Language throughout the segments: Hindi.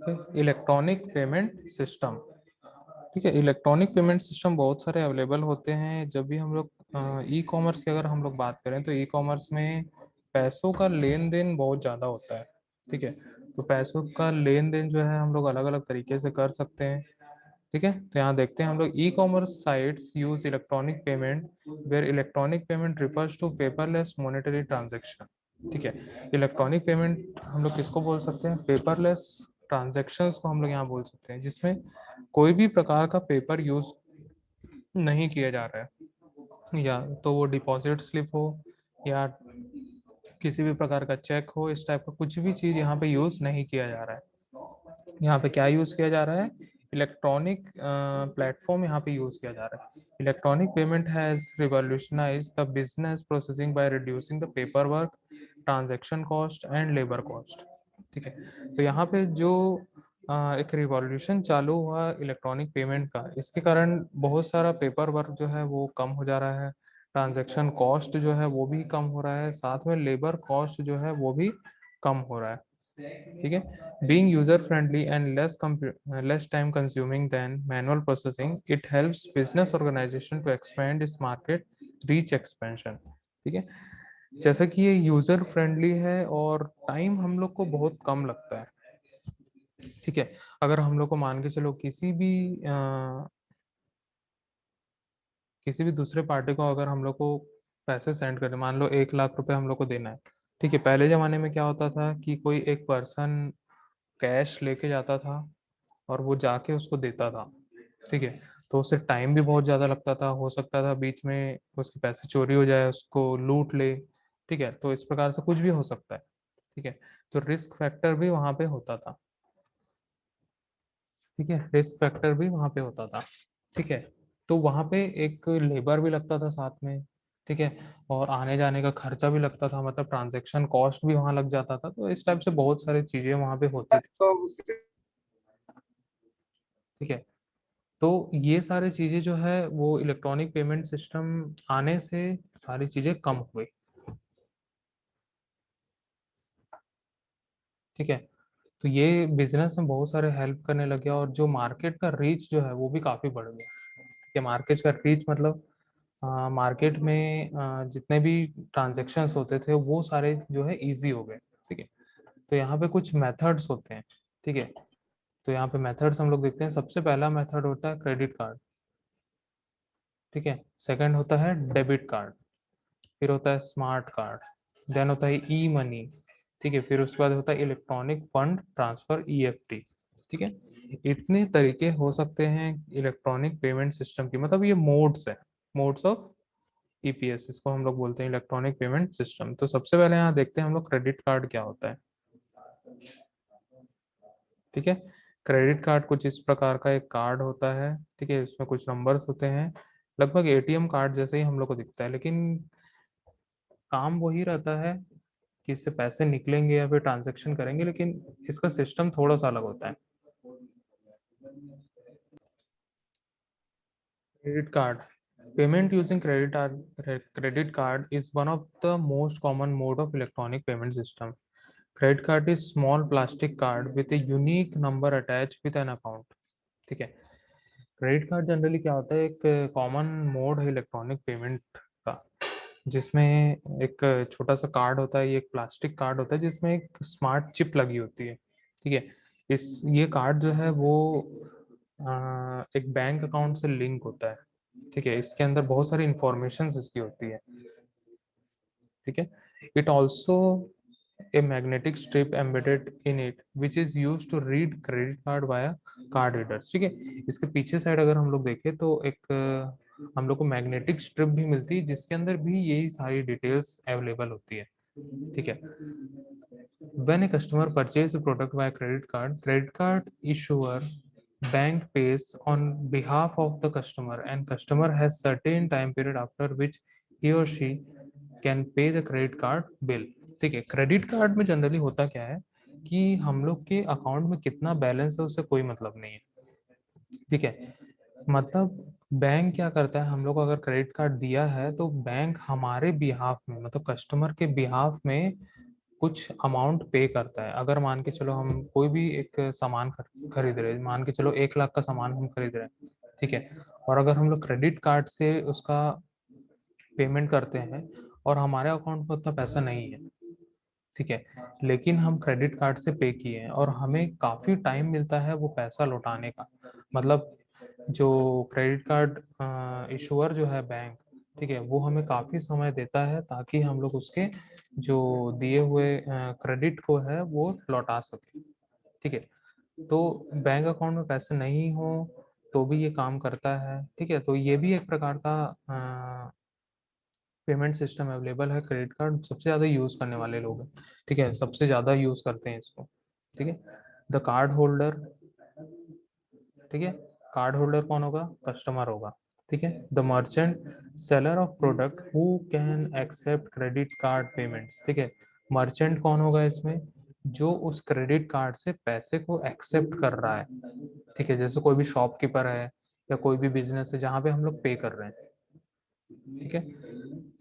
Electronic payment system. ठीक है, इलेक्ट्रॉनिक पेमेंट सिस्टम बहुत सारे अवेलेबल होते हैं। जब भी हम लोग ई कॉमर्स की अगर हम लोग बात करें तो ई कॉमर्स में पैसों का लेन देन बहुत ज़्यादा होता है। ठीक है, तो पैसों का लेन देन जो है हम लोग अलग अलग तरीके से कर सकते हैं। ठीक है, तो यहाँ देखते हैं हम लोग e commerce sites use electronic payment where electronic payment refers to paperless monetary transaction. ठीक है, इलेक्ट्रॉनिक पेमेंट हम लोग किसको बोल सकते हैं? पेपरलेस ट्रांजेक्शन्स को हम लोग यहाँ बोल सकते हैं, जिसमें कोई भी प्रकार का पेपर यूज नहीं किया जा रहा है, या तो वो डिपॉजिट स्लिप हो या किसी भी प्रकार का चेक हो, इस टाइप का कुछ भी चीज यहाँ पे यूज नहीं किया जा रहा है। यहाँ पे क्या यूज किया जा रहा है? इलेक्ट्रॉनिक प्लेटफॉर्म यहाँ पे यूज किया जा रहा है। Electronic payment has revolutionize the business processing by reducing the paper work, transaction cost and labour cost. ठीक है, तो यहाँ पे जो एक रिवॉल्यूशन चालू हुआ इलेक्ट्रॉनिक पेमेंट का, इसके कारण बहुत सारा पेपर वर्क जो है वो कम हो जा रहा है, ट्रांजैक्शन कॉस्ट जो है वो भी कम हो रहा है, साथ में लेबर कॉस्ट जो है वो भी कम हो रहा है। ठीक है, being user friendly and less time consuming than manual processing, it helps business organisation to expand its market reach expansion. ठीक है, जैसा कि ये यूजर फ्रेंडली है और टाइम हम लोग को बहुत कम लगता है। ठीक है, अगर हम लोग को मान के चलो किसी भी दूसरे पार्टी को अगर हम लोग को पैसे सेंड करें, मान लो 1 लाख रुपए हम लोग को देना है। ठीक है, पहले जमाने में क्या होता था कि कोई एक पर्सन कैश लेके जाता था और वो जाके उसको देता था। ठीक है, तो उससे टाइम भी बहुत ज़्यादा लगता था, हो सकता था बीच में उसके पैसे चोरी हो जाए, उसको लूट ले। ठीक है, तो इस प्रकार से कुछ भी हो सकता है। ठीक है, तो रिस्क फैक्टर भी वहाँ पे होता था। ठीक है, रिस्क फैक्टर भी वहाँ पे होता था। ठीक है, तो वहाँ पे एक लेबर भी लगता था साथ में। ठीक है, और आने जाने का खर्चा भी लगता था, मतलब ट्रांजैक्शन कॉस्ट भी वहाँ लग जाता था। तो इस टाइप से बहुत सारी चीजें वहाँ पे होती थी। तो उसके ठीक है, तो ये सारी चीजें जो है वो इलेक्ट्रॉनिक पेमेंट सिस्टम आने से सारी चीजें कम हो गई। ठीक है, तो ये बिजनेस में बहुत सारे हेल्प करने लगे और जो मार्केट का रीच जो है वो भी काफी बढ़ गया। ठीक है, मार्केट का रीच मतलब मार्केट में जितने भी ट्रांजेक्शन्स होते थे वो सारे जो है इजी हो गए। ठीक है, तो यहाँ पे कुछ मेथड्स होते हैं। ठीक है, तो यहाँ पे मेथड्स हम लोग देखते हैं। सबसे पहला मेथड होता है क्रेडिट कार्ड। ठीक है, सेकंड होता है डेबिट कार्ड, फिर होता है स्मार्ट कार्ड, देन होता है ई मनी। ठीक है, फिर उसके बाद होता है इलेक्ट्रॉनिक फंड ट्रांसफर ईएफटी। ठीक है, इतने तरीके हो सकते हैं इलेक्ट्रॉनिक पेमेंट सिस्टम की, मतलब ये मोड्स है, मोड्स ऑफ ईपीएस, इसको हम लोग बोलते हैं इलेक्ट्रॉनिक पेमेंट सिस्टम। तो सबसे पहले यहाँ देखते हैं हम लोग क्रेडिट कार्ड क्या होता है। ठीक है, क्रेडिट कार्ड कुछ इस प्रकार का एक कार्ड होता है। ठीक है, इसमें कुछ नंबर्स होते हैं, लगभग एटीएम कार्ड जैसे ही हम लोग को दिखता है, लेकिन काम वही रहता है कि इससे पैसे निकलेंगे या फिर ट्रांजैक्शन करेंगे, लेकिन इसका सिस्टम थोड़ा सा अलग होता है। Credit card payment using credit card is one of the most common mode of electronic payment system. Credit card is small plastic card with a unique number attached with an account. ठीक है, क्रेडिट कार्ड जनरली क्या होता है, एक कॉमन मोड है इलेक्ट्रॉनिक पेमेंट का, जिसमें एक छोटा सा कार्ड होता है, ये एक प्लास्टिक कार्ड होता है जिसमें एक स्मार्ट चिप लगी होती है। ठीक है, इस ये कार्ड जो है वो एक बैंक अकाउंट से लिंक होता है। ठीक है, इसके अंदर बहुत सारी इंफॉर्मेशन इसकी होती है। ठीक है, it also a magnetic strip embedded in it which is used to read credit card via card readers। ठीक है, इसके पीछे साइड अगर हम लोग देखें तो एक हम लोग को मैग्नेटिक स्ट्रिप भी मिलती है जिसके अंदर भी यही सारी डिटेल्स अवेलेबल होती है। ठीक है, when a customer purchase a product via credit card issuer bank pays on behalf of the customer and customer has certain time period after which he or she can pay the credit card bill। ठीक है, क्रेडिट कार्ड में जनरली होता क्या है कि हम लोग के अकाउंट में कितना बैलेंस है उससे कोई मतलब नहीं है। ठीक है, मतलब बैंक क्या करता है, हम लोग को अगर क्रेडिट कार्ड दिया है तो बैंक हमारे बिहाफ में, मतलब कस्टमर के बिहाफ में कुछ अमाउंट पे करता है। अगर मान के चलो हम कोई भी एक सामान खरीद रहे हैं, मान के चलो 1 लाख का सामान हम खरीद रहे हैं, ठीक है, और अगर हम लोग क्रेडिट कार्ड से उसका पेमेंट करते हैं और हमारे अकाउंट में उतना पैसा नहीं है, ठीक है, लेकिन हम क्रेडिट कार्ड से पे किए हैं और हमें काफी टाइम मिलता है वो पैसा लौटाने का, मतलब जो क्रेडिट कार्ड इशुअर जो है बैंक, ठीक है, वो हमें काफी समय देता है ताकि हम लोग उसके जो दिए हुए क्रेडिट को है वो लौटा सके, ठीक है। तो बैंक अकाउंट में पैसे नहीं हो तो भी ये काम करता है, ठीक है। तो ये भी एक प्रकार का पेमेंट सिस्टम अवेलेबल है। क्रेडिट कार्ड सबसे ज़्यादा यूज़ करने वाले लोग हैं, ठीक है, सबसे ज़्यादा यूज़ करते हैं इसको, ठीक है। द कार्ड होल्डर, ठीक है, कार्ड होल्डर कौन होगा? कस्टमर होगा, ठीक है। The merchant, seller of product who can accept credit card payments, ठीक है। मर्चेंट कौन होगा इसमें? जो उस क्रेडिट कार्ड से पैसे को एक्सेप्ट कर रहा है, ठीक है, जैसे कोई भी शॉपकीपर है या कोई भी बिजनेस है जहाँ पे हम लोग पे कर रहे हैं, ठीक है।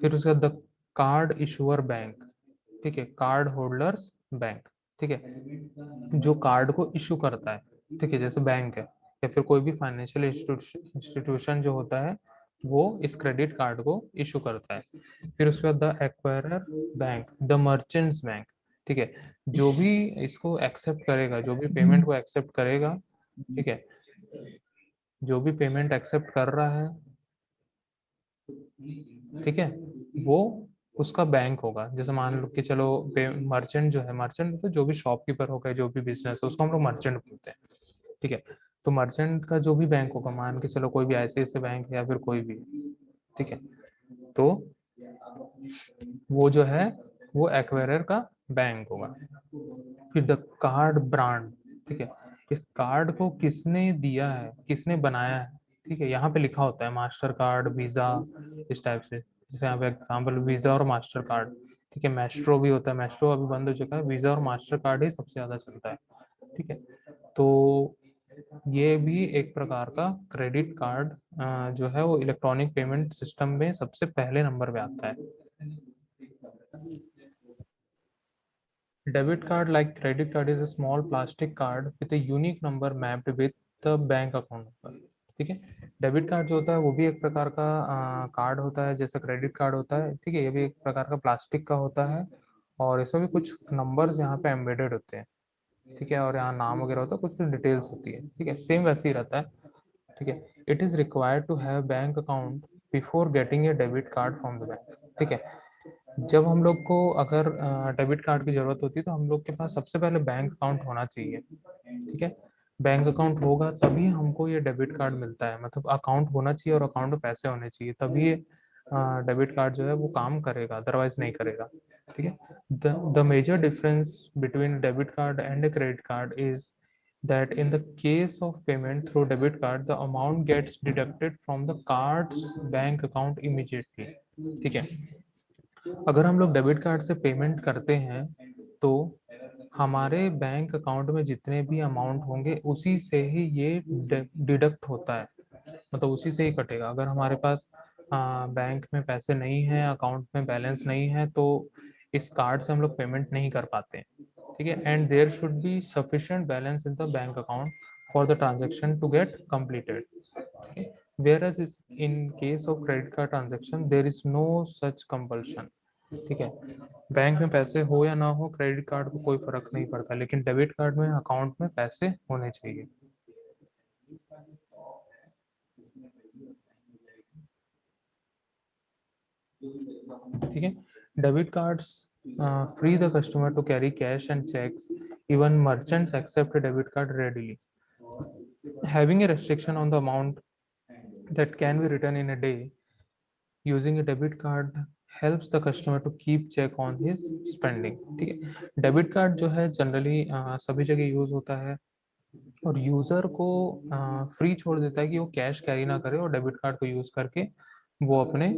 फिर उसके बाद द कार्ड इशुअर बैंक, ठीक है, कार्ड होल्डर्स बैंक, ठीक है, जो कार्ड को इशू करता है, ठीक है, जैसे बैंक है या फिर कोई भी फाइनेंशियल इंस्टीट्यूशन जो होता है वो इस क्रेडिट कार्ड को इशू करता है। फिर उसके बाद the acquirer bank, the merchants bank, ठीक है, जो भी इसको एक्सेप्ट करेगा, जो भी पेमेंट को एक्सेप्ट करेगा, ठीक है, जो भी पेमेंट एक्सेप्ट कर रहा है, ठीक है, वो उसका बैंक होगा। जैसे मान लो कि चलो मर्चेंट जो है, मर्चेंट तो जो भी शॉपकीपर होगा, जो भी बिजनेस है उसको हम लोग मर्चेंट बोलते हैं, ठीक है। तो मर्चेंट का जो भी बैंक होगा, मान के चलो कोई भी ICICI बैंक है या फिर कोई भी, ठीक है, तो वो जो है वो एक्वायरर का बैंक होगा। फिर द कार्ड ब्रांड, ठीक है, इस कार्ड को किसने दिया है, किसने बनाया है, ठीक है, यहाँ पे लिखा होता है मास्टर कार्ड, वीजा, इस टाइप से। जैसे यहाँ पे एग्जाम्पल वीजा और मास्टर कार्ड, ठीक है, मैस्ट्रो भी होता है, मैस्ट्रो अभी बंद हो चुका है, वीजा और मास्टर कार्ड ही सबसे ज्यादा चलता है, ठीक है। तो ये भी एक प्रकार का क्रेडिट कार्ड जो है वो इलेक्ट्रॉनिक पेमेंट सिस्टम में सबसे पहले नंबर पे आता है। Debit card, like credit card, is a small plastic card with a unique number mapped with the bank account number, ठीक है। डेबिट कार्ड जो होता है वो भी एक प्रकार का कार्ड होता है, जैसे क्रेडिट कार्ड होता है, ठीक है, ये भी एक प्रकार का प्लास्टिक का होता है और इसमें भी कुछ नंबर्स यहाँ पे एम्बेडेड होते हैं, ठीक है, और यहाँ नाम वगैरह होता है, कुछ डिटेल्स होती है, ठीक है, सेम वैसे ही रहता है, ठीक है। It is required to have bank account before getting a debit card from the bank, ठीक है। जब हम लोग को अगर डेबिट कार्ड की जरूरत होती है तो हम लोग के पास सबसे पहले बैंक अकाउंट होना चाहिए, ठीक है। बैंक अकाउंट होगा तभी हमको ये डेबिट कार्ड मिलता है, मतलब अकाउंट होना चाहिए और अकाउंट में पैसे होने चाहिए, तभी ये डेबिट कार्ड जो है वो काम करेगा, अदरवाइज नहीं करेगा, ठीक है। The major difference between debit card and credit card is that in the case of payment through debit card the amount gets deducted from the card's bank account immediately, ठीक है। अगर हम लोग डेबिट कार्ड से पेमेंट करते हैं तो हमारे बैंक अकाउंट में जितने भी अमाउंट होंगे उसी से ही ये डिडक्ट होता है, मतलब उसी से ही कटेगा। अगर हमारे पास बैंक में पैसे नहीं है, अकाउंट में बैलेंस नहीं है, तो इस कार्ड से हम लोग पेमेंट नहीं कर पाते, ठीक है। And there should be sufficient balance in the bank account for the transaction to get completed, whereas in case of credit card transaction there is no such compulsion, ठीक है। बैंक में पैसे हो या ना हो क्रेडिट कार्ड को कोई फर्क नहीं पड़ता, लेकिन डेबिट कार्ड में अकाउंट में पैसे होने चाहिए। ठीक है। Debit cards free the customer to carry cash and cheques, even merchants accept debit card readily, having a restriction on the amount that can be written in a day. Using a debit card helps the customer to keep check on his spending, ठीक है। डेबिट कार्ड जो है जनरली सभी जगह यूज होता है और यूजर को फ्री छोड़ देता है कि वो कैश कैरी ना करे और डेबिट कार्ड को यूज करके वो अपने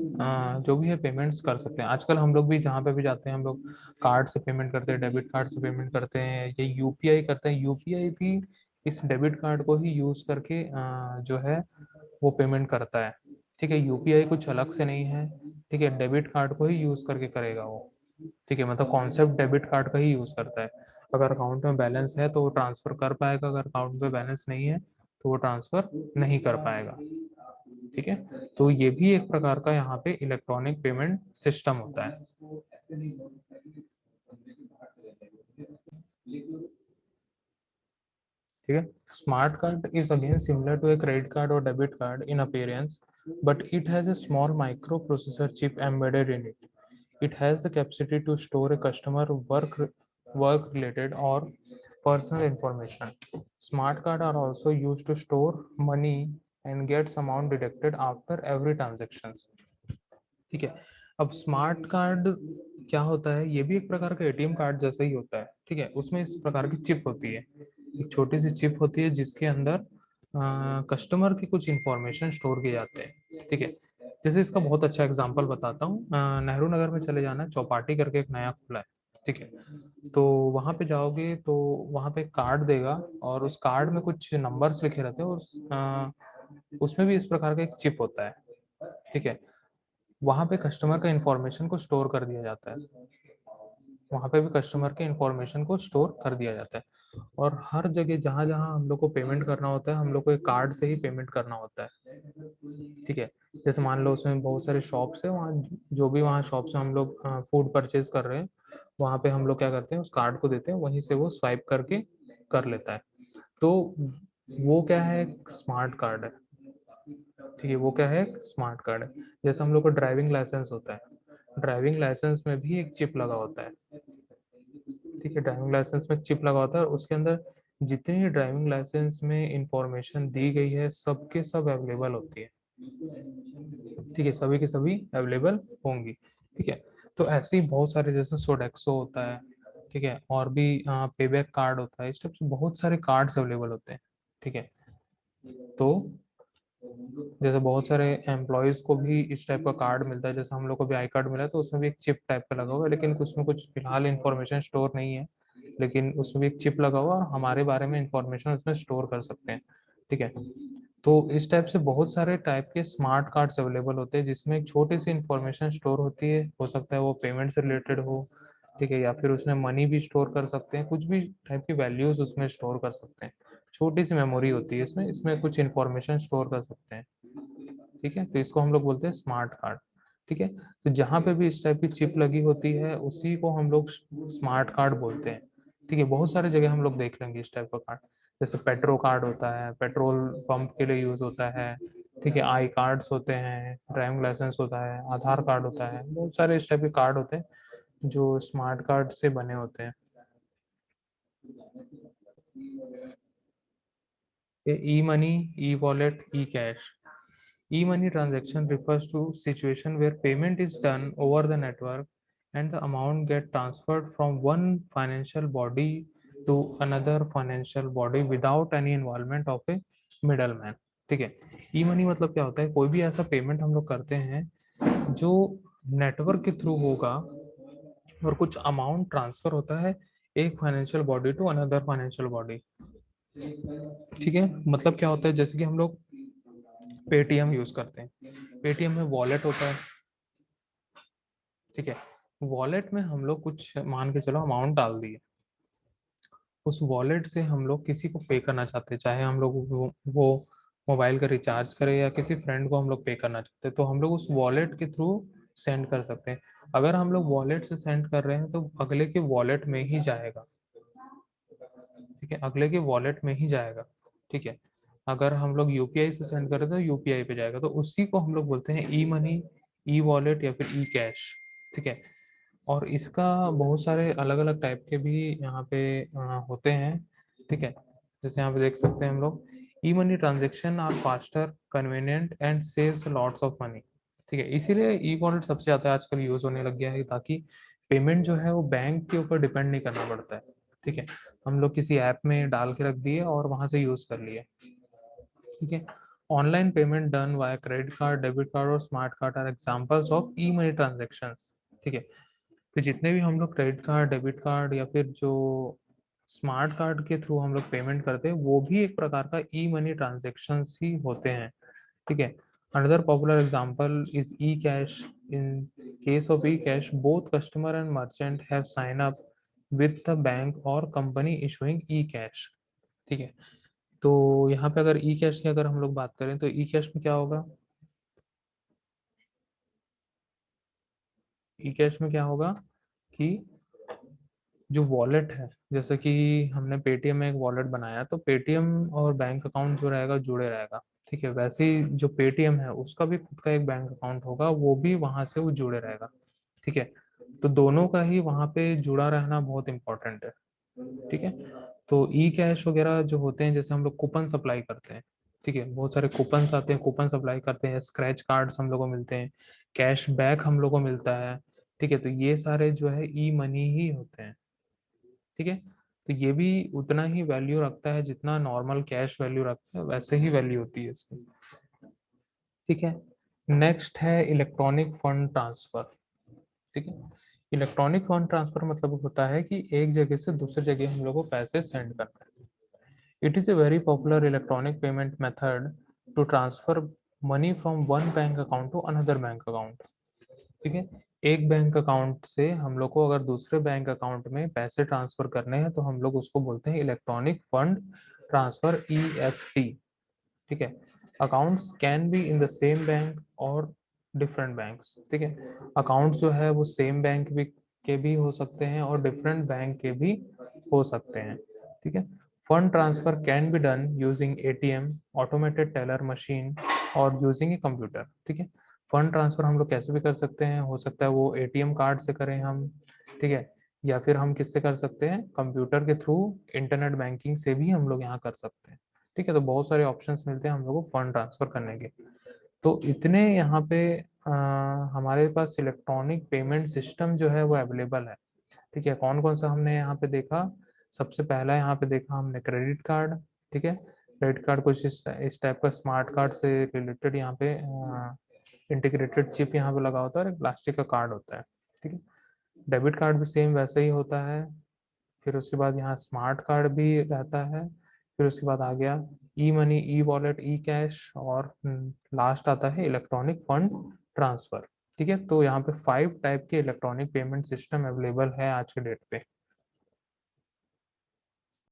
जो भी है पेमेंट्स कर सकते हैं। आजकल हम लोग भी जहाँ पे भी जाते हैं हम लोग कार्ड से पेमेंट करते हैं, डेबिट कार्ड से पेमेंट करते हैं, ये यूपीआई करते हैं, यूपीआई भी इस डेबिट कार्ड को ही यूज करके जो है वो पेमेंट करता है, ठीक है। यूपीआई कुछ अलग से नहीं है, ठीक है, डेबिट कार्ड को ही यूज करके करेगा वो। ठीक है, मतलब कॉन्सेप्ट डेबिट कार्ड का ही यूज करता है। अगर अकाउंट में बैलेंस है तो वो ट्रांसफर कर पाएगा, अगर अकाउंट में बैलेंस नहीं है तो वो ट्रांसफर नहीं कर पाएगा। ठीक है, तो ये भी एक प्रकार का यहाँ पे इलेक्ट्रॉनिक पेमेंट सिस्टम होता है। ठीक है, smart card is again similar to a credit card और debit card in appearance, but it has a small microprocessor chip embedded in it. It has the capacity to store a customer work related or personal information. Smart card are also used to store money and gets amount deducted after every transaction. ठीक है, अब स्मार्ट कार्ड क्या होता है, ये भी एक प्रकार का एटीएम कार्ड जैसा ही होता है। ठीक है, उसमें इस प्रकार की चिप होती है, एक छोटी सी चिप होती है जिसके अंदर कस्टमर की कुछ इंफॉर्मेशन स्टोर किए जाते हैं। ठीक है, जैसे इसका बहुत अच्छा एग्जांपल बताता हूँ, नेहरू नगर में चले जाना, चौपाटी करके एक नया खुला है। ठीक है, तो वहां पे जाओगे तो वहां पे कार्ड देगा और उस कार्ड में कुछ नंबर्स लिखे रहते हैं, और उसमें भी इस प्रकार का एक चिप होता है। ठीक है, वहां पे कस्टमर का इंफॉर्मेशन को स्टोर कर दिया जाता है, वहां पे भी कस्टमर के इंफॉर्मेशन को स्टोर कर दिया जाता है। और हर जगह जहां जहां हम लोग को पेमेंट करना होता है, हम लोग को एक कार्ड से ही पेमेंट करना होता है। ठीक है, जैसे मान लो उसमें बहुत सारे शॉप्स है, वहाँ जो भी वहाँ शॉप से हम लोग फूड परचेज कर रहे हैं, वहाँ पे हम लोग क्या करते हैं, उस कार्ड को देते हैं, वहीं से वो स्वाइप करके कर लेता है। तो वो क्या है, स्मार्ट कार्ड है। ठीक है, वो क्या है, स्मार्ट कार्ड है। जैसे हम लोग को ड्राइविंग लाइसेंस होता है, ड्राइविंग लाइसेंस में भी एक चिप लगा होता है। ठीक है, ड्राइविंग लाइसेंस में चिप लगा होता है और उसके अंदर जितनी ड्राइविंग लाइसेंस में इंफॉर्मेशन दी गई है सबके सब अवेलेबल होती है। ठीक है, सभी की सभी अवेलेबल होंगी। ठीक है, तो ऐसे ही बहुत सारे, जैसे सोडेक्सो होता है, ठीक है, और भी पेबैक कार्ड होता है, इस टाइप से बहुत सारे कार्ड्स अवेलेबल होते हैं। ठीक है, तो जैसे बहुत सारे एम्प्लॉयज को भी इस टाइप का कार्ड मिलता है, जैसे हम लोग को भी आई कार्ड मिला है, तो उसमें भी एक चिप टाइप का लगा हुआ है, लेकिन उसमें कुछ फिलहाल इंफॉर्मेशन स्टोर नहीं है, लेकिन उसमें भी एक चिप लगा हुआ है और हमारे बारे में इंफॉर्मेशन उसमें स्टोर कर सकते हैं। ठीक है, तो इस टाइप से बहुत सारे टाइप के स्मार्ट कार्ड्स अवेलेबल होते हैं जिसमें एक छोटी सी इंफॉर्मेशन स्टोर होती है, हो सकता है वो पेमेंट से रिलेटेड हो। ठीक है, या फिर उसमें मनी भी स्टोर कर सकते हैं, कुछ भी टाइप की वैल्यूज उसमें स्टोर कर सकते हैं। छोटी सी मेमोरी होती है इसमें, इसमें कुछ इंफॉर्मेशन स्टोर कर सकते हैं। ठीक है, तो इसको हम लोग बोलते हैं स्मार्ट कार्ड। ठीक है, तो जहाँ पे भी इस टाइप की चिप लगी होती है उसी को हम लोग स्मार्ट कार्ड बोलते हैं। ठीक है, बहुत सारे जगह हम लोग देख लेंगे इस टाइप का कार्ड, जैसे पेट्रो कार्ड होता है, पेट्रोल पंप के लिए यूज होता है। ठीक है, आई कार्ड्स होते हैं, ड्राइविंग लाइसेंस होता है, आधार कार्ड होता है, बहुत सारे इस टाइप के कार्ड होते हैं जो स्मार्ट कार्ड से बने होते हैं। ई money, e wallet, E cash. E-money transaction refers to situation where payment is done over the network and the amount get transferred from one financial body to another financial body without any involvement of a middleman। ठीक है, ई मनी मतलब क्या होता है, कोई भी ऐसा पेमेंट हम लोग करते हैं जो नेटवर्क के थ्रू होगा और कुछ अमाउंट ट्रांसफर होता है एक financial body to another financial body. ठीक है, मतलब क्या होता है, जैसे कि हम लोग पेटीएम यूज करते हैं, पेटीएम में वॉलेट होता है। ठीक है, वॉलेट में हम लोग कुछ मान के चलो अमाउंट डाल दिए, उस वॉलेट से हम लोग किसी को पे करना चाहते हैं, चाहे हम लोग वो मोबाइल का रिचार्ज करें या किसी फ्रेंड को हम लोग पे करना चाहते हैं, तो हम लोग उस वॉलेट के थ्रू सेंड कर सकते हैं। अगर हम लोग वॉलेट से सेंड कर रहे हैं तो अगले के वॉलेट में ही जाएगा। ठीक है, अगले के वॉलेट में ही जाएगा। ठीक है, अगर हम लोग यूपीआई से सेंड करें तो यूपीआई पे जाएगा, तो उसी को हम लोग बोलते हैं ई मनी, ई वॉलेट या फिर ई कैश। ठीक है, और इसका बहुत सारे अलग अलग टाइप के भी यहाँ पे होते हैं। ठीक है, जैसे यहाँ पे देख सकते हैं हम लोग, E money transaction are faster, convenient and saves lots of money. ठीक है, इसीलिए ई वॉलेट सबसे ज़्यादा आजकल यूज होने लग गया है, ताकि पेमेंट जो है वो बैंक के ऊपर डिपेंड नहीं करना पड़ता है। ठीक है, हम लोग किसी ऐप में डाल के रख दिए और वहां से यूज कर लिए। ठीक है, online payment done via credit card, debit card और smart card are examples of E money transactions. ठीक है, तो जितने भी हम लोग क्रेडिट कार्ड, डेबिट कार्ड या फिर जो स्मार्ट कार्ड के थ्रू हम लोग पेमेंट करते हैं वो भी एक प्रकार का ई मनी ट्रांजेक्शन ही होते हैं। ठीक है, Another popular example is e-cash. In case of e-cash, both customer and merchant have signed up with the bank or company issuing e-cash. ठीक है, तो यहाँ पे अगर ई कैश की अगर हम लोग बात करें तो ई कैश में क्या होगा, ई कैश में क्या होगा कि जो वॉलेट है, जैसे कि हमने पेटीएम में एक वॉलेट बनाया तो पेटीएम और बैंक अकाउंट जो रहेगा जुड़े रहेगा। ठीक है, वैसे ही जो पेटीएम है उसका भी खुद का एक बैंक अकाउंट होगा, वो भी वहां से वो जुड़े रहेगा। ठीक है, तो दोनों का ही वहां पे जुड़ा रहना बहुत इंपॉर्टेंट है। ठीक है, तो ई कैश वगैरह जो होते हैं, जैसे हम लोग कूपन सप्लाई करते हैं। ठीक है, बहुत सारे कूपन आते हैं, कूपन सप्लाई करते हैं, स्क्रैच कार्ड्स हम लोग को मिलते हैं, कैश बैक हम लोग को मिलता है। ठीक है, तो ये सारे जो है ई मनी ही होते हैं। ठीक है, तो ये भी उतना ही वैल्यू रखता है जितना नॉर्मल कैश वैल्यू रखता है, वैसे ही वैल्यू होती है इसकी। ठीक है, नेक्स्ट है इलेक्ट्रॉनिक फंड ट्रांसफर। ठीक है, इलेक्ट्रॉनिक फंड ट्रांसफर मतलब होता है कि एक जगह से दूसरी जगह हम लोग को पैसे सेंड करना है। It is a very popular electronic payment method to transfer money from one bank account to another bank account. ठीक है, एक बैंक अकाउंट से हम लोग को अगर दूसरे बैंक अकाउंट में पैसे ट्रांसफर करने हैं तो हम लोग उसको बोलते हैं इलेक्ट्रॉनिक फंड ट्रांसफर, EFT। ठीक है, accounts can be in the same bank और डिफरेंट बैंक्स। ठीक है, अकाउंट्स जो है वो सेम बैंक भी के भी हो सकते हैं और डिफरेंट बैंक के भी हो सकते हैं। ठीक है, fund transfer can be done using ATM, automated teller machine और यूजिंग ए कंप्यूटर। ठीक है, फंड ट्रांसफर हम लोग कैसे भी कर सकते हैं, हो सकता है वो ATM कार्ड से करें हम। ठीक है, या फिर हम किससे कर सकते हैं, कंप्यूटर के थ्रू, इंटरनेट बैंकिंग से भी हम लोग यहाँ कर सकते हैं। ठीक है, तो बहुत सारे ऑप्शंस मिलते हैं हम लोग को फंड ट्रांसफर करने के। तो इतने यहाँ पे हमारे पास इलेक्ट्रॉनिक पेमेंट सिस्टम जो है वो अवेलेबल है। ठीक है, कौन कौन सा हमने यहाँ पे देखा, सबसे पहला यहाँ पे देखा हमने क्रेडिट कार्ड। ठीक है, क्रेडिट कार्ड कुछ इस टाइप का स्मार्ट कार्ड से रिलेटेड यहाँ पे इंटीग्रेटेड चिप यहाँ पे लगा होता है और एक प्लास्टिक का कार्ड होता है। ठीक है, डेबिट कार्ड भी सेम वैसे ही होता है। फिर उसके बाद यहाँ स्मार्ट कार्ड भी रहता है। फिर उसके बाद आ गया ई मनी, ई वॉलेट, ई कैश और लास्ट आता है इलेक्ट्रॉनिक फंड ट्रांसफर। ठीक है, तो यहाँ पे 5 टाइप के इलेक्ट्रॉनिक पेमेंट सिस्टम अवेलेबल है आज के डेट पे।